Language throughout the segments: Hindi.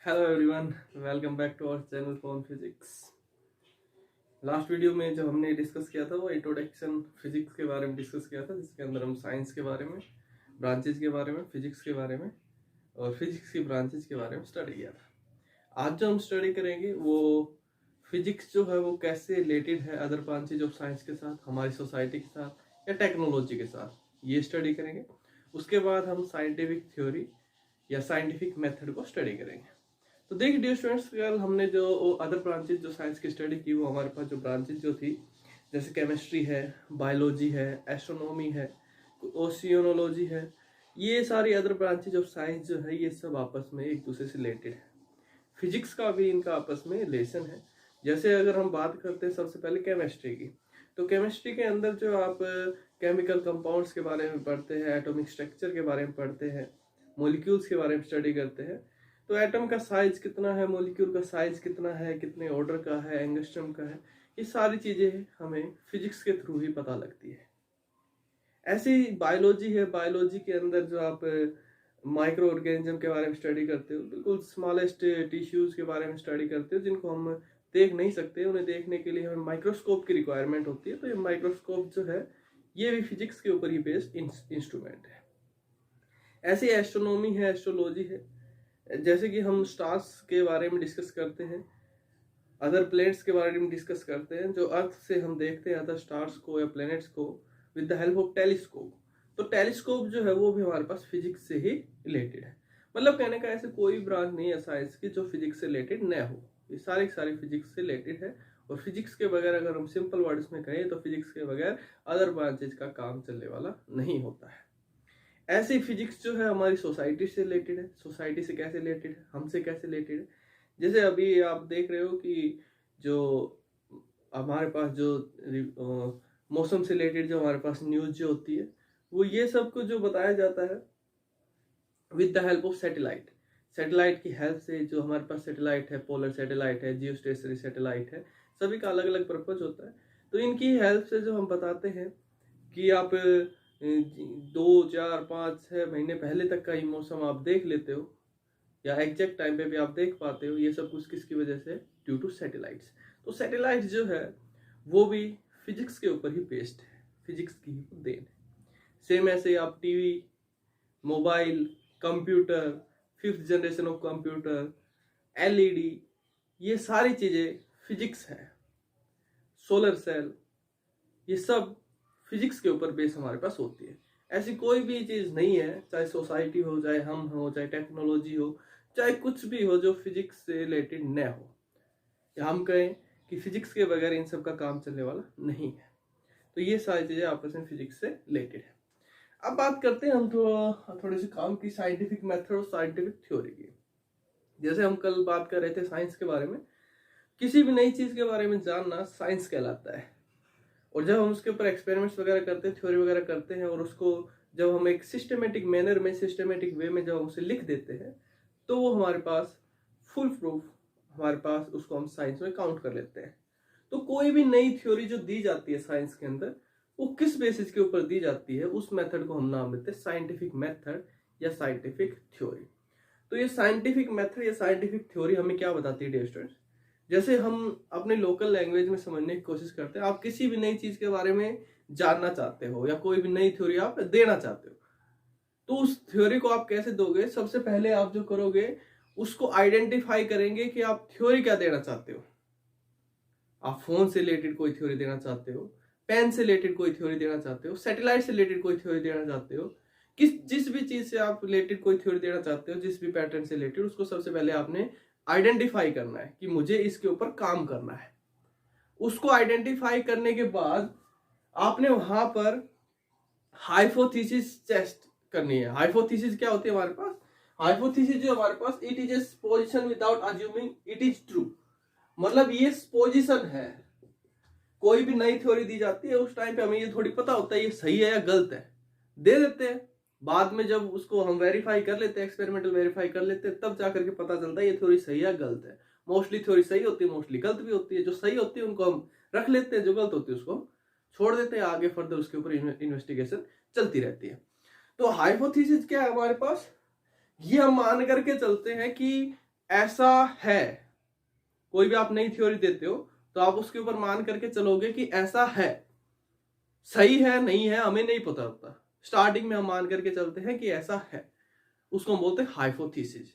Hello everyone, welcome back to our channel Fawn Physics. Last video में जो हमने डिस्कस किया था वो इंट्रोडक्शन फिजिक्स के बारे में डिस्कस किया था, जिसके अंदर हम साइंस के बारे में, ब्रांचेज के बारे में, फिजिक्स के बारे में और फिजिक्स की ब्रांचेज के बारे में स्टडी किया था। आज जो हम स्टडी करेंगे वो फिजिक्स जो है वो कैसे रिलेटेड है अदर ब्रांचेज ऑफ साइंस के साथ, हमारी सोसाइटी के साथ या टेक्नोलॉजी के साथ, ये स्टडी करेंगे। उसके बाद हम साइंटिफिक थ्योरी या साइंटिफिक मेथड को स्टडी करेंगे। तो देखिए डियर स्टूडेंट्स, कल हमने जो अदर ब्रांचेज जो साइंस की स्टडी की, वो हमारे पास जो ब्रांचेज जो थी, जैसे केमिस्ट्री है, बायोलॉजी है, एस्ट्रोनॉमी है, ओशियोनोलॉजी है, ये सारी अदर ब्रांचेज ऑफ साइंस जो है ये सब आपस में एक दूसरे से रिलेटेड है। फिजिक्स का भी इनका आपस में रिलेशन है। जैसे अगर हम बात करते हैं सबसे पहले केमिस्ट्री की, तो केमिस्ट्री के अंदर जो आप केमिकल कंपाउंड्स के बारे में पढ़ते हैं, एटॉमिक स्ट्रक्चर के बारे में पढ़ते हैं, मॉलिक्यूल्स के बारे में स्टडी करते हैं। तो एटम का साइज कितना है, मॉलिक्यूल का साइज कितना है, कितने ऑर्डर का है, एंगस्ट्रम का है, ये सारी चीजें हमें फिजिक्स के थ्रू ही पता लगती है। ऐसी बायोलॉजी है, बायोलॉजी के अंदर जो आप माइक्रो ऑर्गेनिज्म के बारे में स्टडी करते हो, बिल्कुल स्मॉलेस्ट टिश्यूज के बारे में स्टडी करते हो, जिनको हम देख नहीं सकते, उन्हें देखने के लिए हमें माइक्रोस्कोप की रिक्वायरमेंट होती है। तो ये माइक्रोस्कोप जो है ये भी फिजिक्स के ऊपर ही बेस्ड इंस्ट्रूमेंट है। ऐसी एस्ट्रोनॉमी है, एस्ट्रोलॉजी है, जैसे कि हम स्टार्स के बारे में डिस्कस करते हैं, अदर प्लैनेट्स के बारे में डिस्कस करते हैं, जो अर्थ से हम देखते हैं अदर स्टार्स को या प्लैनेट्स को with the help of telescope. तो टेलीस्कोप जो है वो भी हमारे पास फिजिक्स से ही रिलेटेड है। मतलब कहने का ऐसे कोई ब्रांच नहीं है साइंस की जो फिजिक्स से रिलेटेड न हो, ये सारे फिजिक्स से रिलेटेड है। और फिजिक्स के बगैर, अगर हम सिंपल वर्ड्स में कहें, तो फिजिक्स के बगैर अदर ब्रांचेज का काम चलने वाला नहीं होता है। ऐसे फिजिक्स जो है हमारी सोसाइटी से रिलेटेड है। सोसाइटी से कैसे रिलेटेड है, हमसे कैसे रिलेटेड है, जैसे अभी आप देख रहे हो कि जो हमारे पास जो मौसम से रिलेटेड जो हमारे पास न्यूज जो होती है, वो ये सब कुछ जो बताया जाता है with the help of satellite. Satellite की हेल्प से, जो हमारे पास सैटेलाइट है, पोलर सैटेलाइट है, जियो स्टेशनरी सैटेलाइट है, सभी का अलग अलग पर्पज होता है। तो इनकी हेल्प से जो हम बताते हैं कि आप 2 4 5 6 महीने पहले तक का ही मौसम आप देख लेते हो, या एग्जैक्ट टाइम पे भी आप देख पाते हो। ये सब कुछ किसकी वजह से? Due to satellites. तो सैटेलाइट्स जो है वो भी फिजिक्स के ऊपर ही बेस्ड है, फिजिक्स की ही देन है। सेम ऐसे आप TV, mobile, computer, 5th generation of computer, LED, ये सारी चीजें फिजिक्स है। सोलर सेल, ये सब फिजिक्स के ऊपर बेस हमारे पास होती है। ऐसी कोई भी चीज नहीं है, चाहे सोसाइटी हो, चाहे हम हो, चाहे टेक्नोलॉजी हो, चाहे कुछ भी हो, जो फिजिक्स से रिलेटेड न हो, या हम कहें कि फिजिक्स के बगैर इन सब का काम चलने वाला नहीं है। तो ये सारी चीजें आपस में फिजिक्स से रिलेटेड है। अब बात करते हैं हम थोड़े से काम की, साइंटिफिक मेथड और साइंटिफिक थ्योरी की। जैसे हम कल बात कर रहे थे साइंस के बारे में, किसी भी नई चीज के बारे में जानना साइंस कहलाता है। और जब हम उसके ऊपर एक्सपेरिमेंट्स वगैरह करते हैं, थ्योरी वगैरह करते हैं, और उसको जब हम एक सिस्टमेटिक मैनर में, सिस्टमेटिक वे में जब हम उसे लिख देते हैं, तो वो हमारे पास फुल प्रूफ, हमारे पास उसको हम साइंस में काउंट कर लेते हैं। तो कोई भी नई थ्योरी जो दी जाती है साइंस के अंदर, वो किस बेसिस के ऊपर दी जाती है, उस मेथड को हम नाम देते हैं साइंटिफिक मेथड या साइंटिफिक थ्योरी। तो ये साइंटिफिक मेथड या साइंटिफिक थ्योरी हमें क्या बताती है डियर स्टूडेंट्स? जैसे हम अपने लोकल लैंग्वेज में समझने की कोशिश करते हैं, आप किसी भी नई चीज के बारे में जानना चाहते हो या कोई भी नई थ्योरी आप देना चाहते हो, तो उस थ्योरी को आप कैसे दोगे? सबसे पहले आप जो करोगे, उसको आइडेंटिफाई करेंगे कि आप थ्योरी क्या देना चाहते हो। आप फोन से रिलेटेड कोई थ्योरी देना चाहते हो, पेन से रिलेटेड कोई थ्योरी देना चाहते हो, सैटेलाइट से रिलेटेड कोई थ्योरी देना चाहते हो, जिस भी चीज से आप रिलेटेड कोई थ्योरी देना चाहते हो, जिस भी पैटर्न से रिलेटेड, उसको सबसे पहले आपने आइडेंटिफाई करना है कि मुझे इसके ऊपर काम करना है। उसको आइडेंटिफाई करने के बाद आपने वहां पर हाइपोथेसिस टेस्ट करनी है। हाइपोथेसिस क्या होती है हमारे पास? हाइपोथेसिस जो हमारे पास, it is a position without assuming it is true. मतलब ये पोजीशन है। कोई भी नई थ्योरी दी जाती है, उस टाइम पे हमें ये थोड़ी पता होता है ये सही है या गलत है, दे देते हैं। बाद में जब उसको हम वेरीफाई कर लेते हैं, एक्सपेरिमेंटल वेरीफाई कर लेते हैं, तब जाकर के पता चलता है ये थ्योरी सही है या गलत है। मोस्टली थ्योरी सही होती है, मोस्टली गलत भी होती है। जो सही होती है उनको हम रख लेते हैं, जो गलत होती है उसको छोड़ देते हैं। आगे फर्दर उसके ऊपर इन्वेस्टिगेशन चलती रहती है। तो हाइपोथेसिस क्या है हमारे पास? ये हम मान करके चलते हैं कि ऐसा है, कोई भी आप नई थ्योरी देते हो तो आप उसके ऊपर मान करके चलोगे कि ऐसा है। सही है नहीं है हमें नहीं पता होता, स्टार्टिंग में हम मान करके चलते हैं कि ऐसा है, उसको हम बोलते हैं हाइपोथेसिस।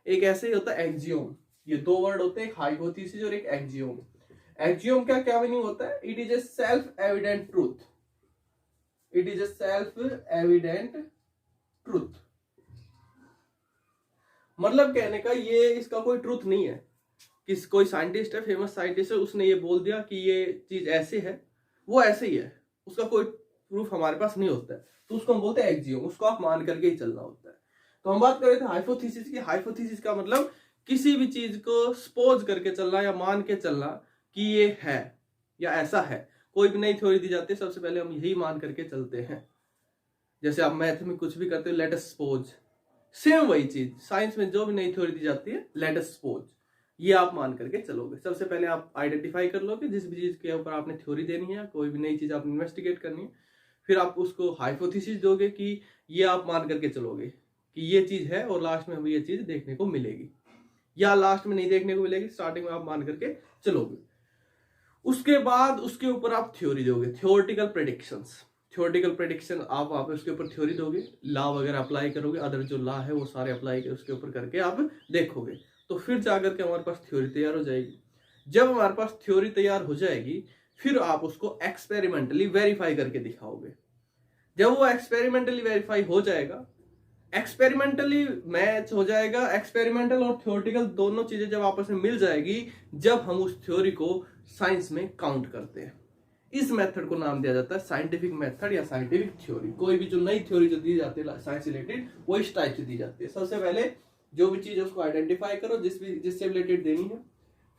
एक ऐसे ही होता है एक्जियोम। ये दो वर्ड होते हैं, एक हाइपोथेसिस और एक एक्जियोम। एक्जियोम का क्या मीनिंग होता है? It is A self evident truth. It is A self evident truth, मतलब कहने का ये इसका कोई ट्रूथ नहीं है कि कोई साइंटिस्ट है, फेमस साइंटिस्ट है, उसने ये बोल दिया कि ये चीज ऐसे है, वो ऐसे ही है, उसका कोई प्रूफ हमारे पास नहीं होता है, तो उसको हम बोलते हैं एक्जियोम। उसको आप मान करके ही चलना होता है। तो हम बात कर रहे थे हाइपोथेसिस की। हाइपोथेसिस का मतलब किसी भी चीज को सपोज करके चलना या मान के चलना कि ये है या ऐसा है। कोई भी नई थ्योरी दी जाती है, सबसे पहले हम यही मान करके चलते हैं। जैसे आप मैथ में कुछ भी करते हो, लेट अस सपोज, सेम वही चीज साइंस में जो भी नई थ्योरी दी जाती है, लेट अस सपोज, ये आप मान करके चलोगे। सबसे पहले आप आइडेंटिफाई कर लोगे जिस भी चीज के ऊपर आपने थ्योरी देनी है, कोई भी नई चीज आपने इन्वेस्टिगेट करनी है, फिर आप उसको हाइपोथेसिस दोगे कि ये आप मान करके चलोगे कि ये चीज है, और लास्ट में हमें ये चीज देखने को मिलेगी, या लास्ट में नहीं देखने को मिलेगी, स्टार्टिंग में आप मान करके चलोगे। उसके बाद उसके ऊपर आप थ्योरी दोगे, थियोरेटिकल प्रेडिक्शंस। थियोरेटिकल प्रेडिक्शन आप वहां पे उसके ऊपर थ्योरी दोगे, लॉ वगैरह अप्लाई करोगे, अदर जो लॉ है वो सारे अप्लाई कर उसके ऊपर करके आप देखोगे, तो फिर जाकर के हमारे पास थ्योरी तैयार हो जाएगी। जब हमारे पास थ्योरी तैयार हो जाएगी, फिर आप उसको एक्सपेरिमेंटली वेरीफाई करके दिखाओगे। जब वो एक्सपेरिमेंटली वेरीफाई हो जाएगा, एक्सपेरिमेंटली मैच हो जाएगा, एक्सपेरिमेंटल और थ्योरेटिकल दोनों चीजें जब आपस में मिल जाएगी, जब हम उस थ्योरी को साइंस में काउंट करते हैं। इस मेथड को नाम दिया जाता है साइंटिफिक मेथड या साइंटिफिक थ्योरी। कोई भी जो नई थ्योरी जो दी जाती है साइंस रिलेटेड, वो इस टाइप से दी जाती है। सबसे पहले जो भी चीज है उसको आइडेंटिफाई करो जिससे रिलेटेड देनी है,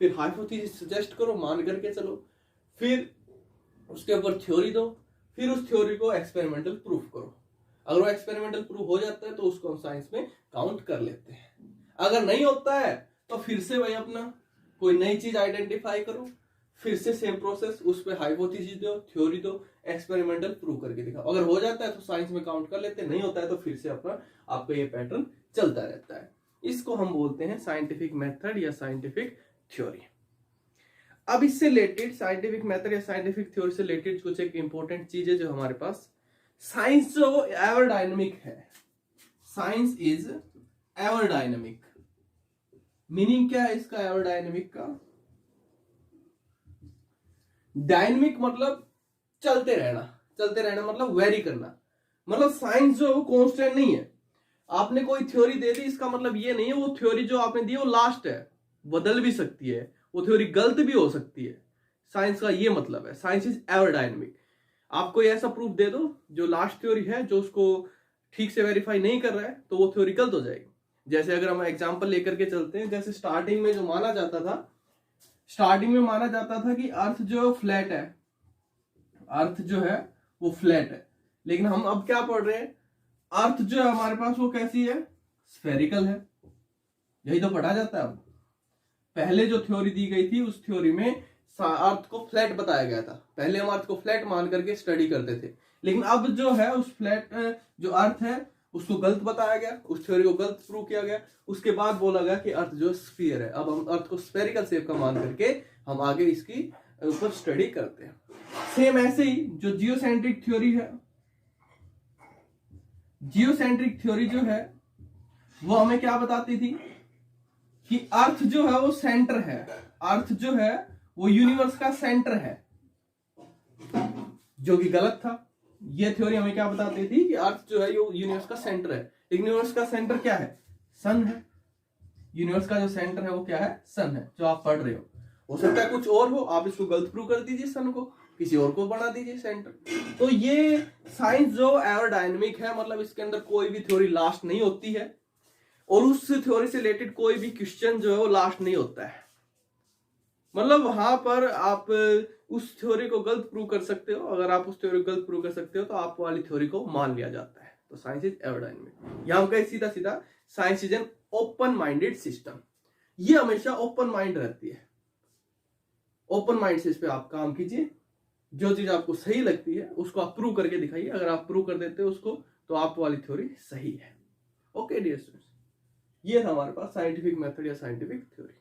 फिर हाइपोथेसिस सजेस्ट करो, मान करके चलो, फिर उसके ऊपर थ्योरी दो, फिर उस थ्योरी को एक्सपेरिमेंटल प्रूफ करो। अगर वो एक्सपेरिमेंटल प्रूफ हो जाता है तो उसको हम साइंस में काउंट कर लेते हैं। अगर नहीं होता है तो फिर से भाई अपना कोई नई चीज आइडेंटिफाई करो, फिर से सेम प्रोसेस, उस पर हाइपोथेसिस दो, थ्योरी दो, एक्सपेरिमेंटल प्रूव करके दिखाओ। अगर हो जाता है तो साइंस में काउंट कर लेते हैं, नहीं होता है तो फिर से अपना आपका ये पैटर्न चलता रहता है। इसको हम बोलते हैं साइंटिफिक मेथड या साइंटिफिक थ्योरी। अब इससे रिलेटेड साइंटिफिक मेथड या साइंटिफिक थ्योरी से रिलेटेड कुछ एक इंपॉर्टेंट चीज है जो हमारे पास, साइंस जो एवर डायनेमिक है। Science is ever dynamic. Meaning क्या है इसका एवर डायनेमिक का? डायनेमिक मतलब चलते रहना, चलते रहना मतलब वेरी करना। मतलब साइंस जो है वो कांस्टेंट नहीं है। आपने कोई थ्योरी दे दी, इसका मतलब ये नहीं है वो थ्योरी जो आपने दी वो लास्ट है, बदल भी सकती है, वो थ्योरी गलत भी हो सकती है। साइंस का ये मतलब है, साइंस इज एवर डायनेमिक। आप कोई ऐसा प्रूफ दे दो जो लास्ट थ्योरी है, जो उसको ठीक से वेरीफाई नहीं कर रहा है, तो वो थ्योरी गलत हो जाएगी। जैसे अगर हम एग्जांपल लेकर के चलते हैं, जैसे स्टार्टिंग में जो माना जाता था, स्टार्टिंग में माना जाता था कि अर्थ जो फ्लैट है, अर्थ जो है वो फ्लैट है। लेकिन हम अब क्या पढ़ रहे हैं, अर्थ जो है हमारे पास वो कैसी है? स्फेरिकल है। यही तो पढ़ा जाता है। अब पहले जो थ्योरी दी गई थी उस थ्योरी में अर्थ को फ्लैट बताया गया था। पहले हम अर्थ को फ्लैट मान करके स्टडी करते थे, लेकिन अब जो है उस फ्लैट जो अर्थ है उसको गलत बताया गया, उस थ्योरी को गलत प्रूव किया गया। उसके बाद बोला गया कि अर्थ जो स्फीयर है। अब हम अर्थ को स्फेरिकल शेप का मान करके हम आगे इसकी ऊपर स्टडी करते हैं। सेम ऐसे ही जो जियोसेंट्रिक थ्योरी है, जियोसेंट्रिक थ्योरी जो है वो हमें क्या बताती थी कि अर्थ जो है वो सेंटर है, अर्थ जो है वो यूनिवर्स का सेंटर है, जो कि गलत था। ये थ्योरी हमें क्या बताती थी कि अर्थ जो है ये यूनिवर्स का सेंटर है। लेकिन यूनिवर्स का सेंटर क्या है? सन है। यूनिवर्स का जो सेंटर है वो क्या है? सन है, जो आप पढ़ रहे हो सकता है कुछ और हो, आप इसको गलत प्रूव कर दीजिए, सन को किसी और को बना दीजिए सेंटर। तो ये साइंस जो एवर डायनेमिक है, मतलब इसके अंदर कोई भी थ्योरी लास्ट नहीं होती है, और उस थ्योरी से रिलेटेड कोई भी क्वेश्चन जो है वो लास्ट नहीं होता है। मतलब वहां पर आप उस थ्योरी को गलत प्रूव कर सकते हो। अगर आप उस थ्योरी को गलत प्रूव कर सकते हो तो आप वाली थ्योरी को मान लिया जाता है। तो साइंस इज एवर डायनेमिक। यहां कहीं सीधा सीधा science is an open minded system. ये हमेशा ओपन माइंड रहती है। ओपन माइंड से इस पे आप काम कीजिए, जो चीज आपको सही लगती है उसको आप प्रूव करके दिखाइए। अगर आप प्रूव कर देते हो उसको तो आप वाली थ्योरी सही है। Okay dear students. ये था हमारे पास साइंटिफिक मेथड या साइंटिफिक थ्योरी।